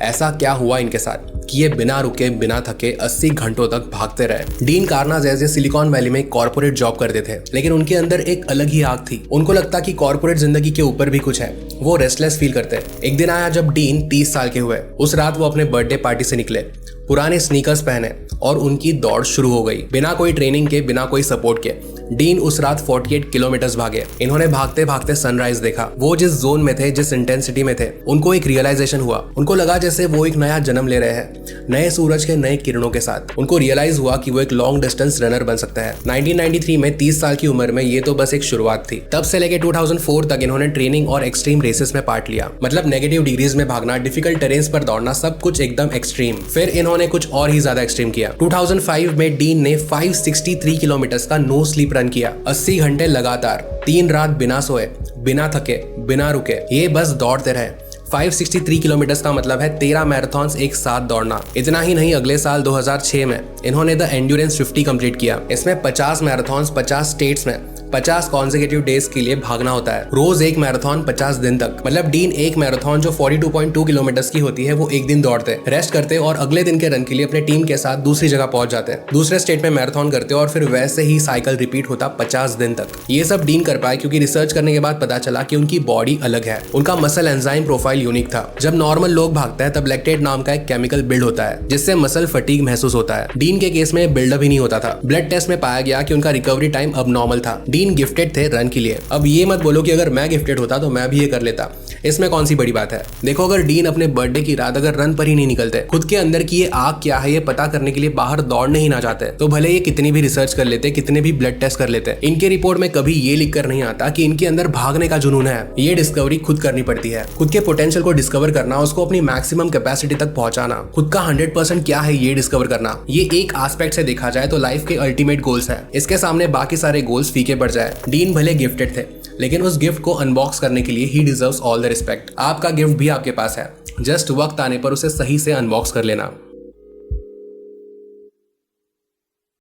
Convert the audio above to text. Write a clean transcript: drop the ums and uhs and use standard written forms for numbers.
ऐसा क्या हुआ इनके साथ कि ये बिना रुके बिना थके 80 घंटों तक भागते रहे। डीन कार्नाज़ सिलिकॉन वैली में कॉर्पोरेट जॉब करते थे, लेकिन उनके अंदर एक अलग ही आग थी। उनको लगता कि कॉर्पोरेट जिंदगी के ऊपर भी कुछ है। वो रेस्टलेस फील करते। एक दिन आया जब डीन 30 साल के हुए। उस रात वो अपने बर्थडे पार्टी से निकले, पुराने स्नीकर्स पहने और उनकी दौड़ शुरू हो गई। बिना कोई ट्रेनिंग के, बिना कोई सपोर्ट के डीन उस रात 48 किलोमीटर भागे। इन्होंने भागते भागते सनराइज देखा। वो जिस जोन में थे, जिस इंटेंसिटी में थे, उनको एक रियलाइजेशन हुआ। उनको लगा जैसे वो एक नया जन्म ले रहे हैं, नए सूरज के नए किरणों के साथ। उनको रियलाइज हुआ कि वो एक लॉन्ग डिस्टेंस रनर बन सकते हैं। 1993 में 30 साल की उम्र में ये तो बस एक शुरुआत थी। तब से लेके 2004 तक इन्होंने ट्रेनिंग और एक्सट्रीम रेसेस में पार्ट लिया। मतलब नेगेटिव डिग्रीज में भागना, डिफिकल्ट टेरेन्स पर दौड़ना, सब कुछ एकदम एक्सट्रीम। फिर इन्होंने कुछ और ही ज्यादा एक्सट्रीम किया। 2005 में डीन ने 563 किलोमीटर का नो स्लीप रन किया। 80 घंटे लगातार, 3 रात बिना सोए, बिना थके, बिना रुके, ये बस दौड़ते रहे। 563 किलोमीटर का मतलब है 13 मैराथन्स एक साथ दौड़ना। इतना ही नहीं, अगले साल 2006 में इन्होंने द एंड्योरेंस 50 कंप्लीट किया। इसमें 50 मैराथन्स 50 स्टेट्स में 50 कॉन्सेक्यूटिव डेज के लिए भागना होता है। रोज एक मैराथन 50 दिन तक। मतलब डीन एक मैराथन जो 42.2 किलोमीटर की होती है वो एक दिन दौड़ते, रेस्ट करते और अगले दिन के रन के लिए अपने टीम के साथ दूसरी जगह पहुंच जाते हैं। दूसरे स्टेट में मैराथन करते और फिर वैसे ही साइकिल रिपीट होता 50 दिन तक। ये सब डीन कर पाए क्योंकि रिसर्च करने के बाद पता चला कि उनकी बॉडी अलग है। उनका मसल एंजाइम प्रोफाइल यूनिक था। जब नॉर्मल लोग भागते हैं तब लैक्टेट नाम का एक केमिकल बिल्ड होता है जिससे मसल फटीग महसूस होता है। डीन के केस में बिल्डअप ही नहीं होता था। ब्लड टेस्ट में पाया गया कि उनका रिकवरी टाइम अब नॉर्मल था। डीन गिफ्टेड थे रन के लिए। अब ये मत बोलो कि अगर मैं गिफ्टेड होता तो मैं भी ये कर लेता। इसमें कौन सी बड़ी बात है। देखो, अगर डीन अपने बर्थडे की रात अगर रन पर ही नहीं निकलते, खुद के अंदर की ये आग क्या है ये पता करने के लिए बाहर दौड़ने ही ना जाते, तो भले ये कितनी भी रिसर्च कर लेते, कितने भी ब्लड टेस्ट कर लेते, इनके रिपोर्ट में कभी ये लिख कर नहीं आता कि इनके अंदर भागने का जुनून है। ये डिस्कवरी खुद करनी पड़ती है। खुद के पोटेंशियल को डिस्कवर करना, उसको अपनी मैक्सिमम कैपेसिटी तक पहुंचाना, खुद का 100% क्या है ये डिस्कवर करना, ये एक एस्पेक्ट से देखा जाए तो लाइफ के अल्टीमेट गोल्स है। इसके सामने बाकी सारे गोल्स फीके पड़ जाए। डीन भले गिफ्टेड थे, लेकिन उस गिफ्ट को अनबॉक्स करने के लिए ही डिजर्व्स ऑल द रिस्पेक्ट। आपका गिफ्ट भी आपके पास है, जस्ट वक्त आने पर उसे सही से अनबॉक्स कर लेना।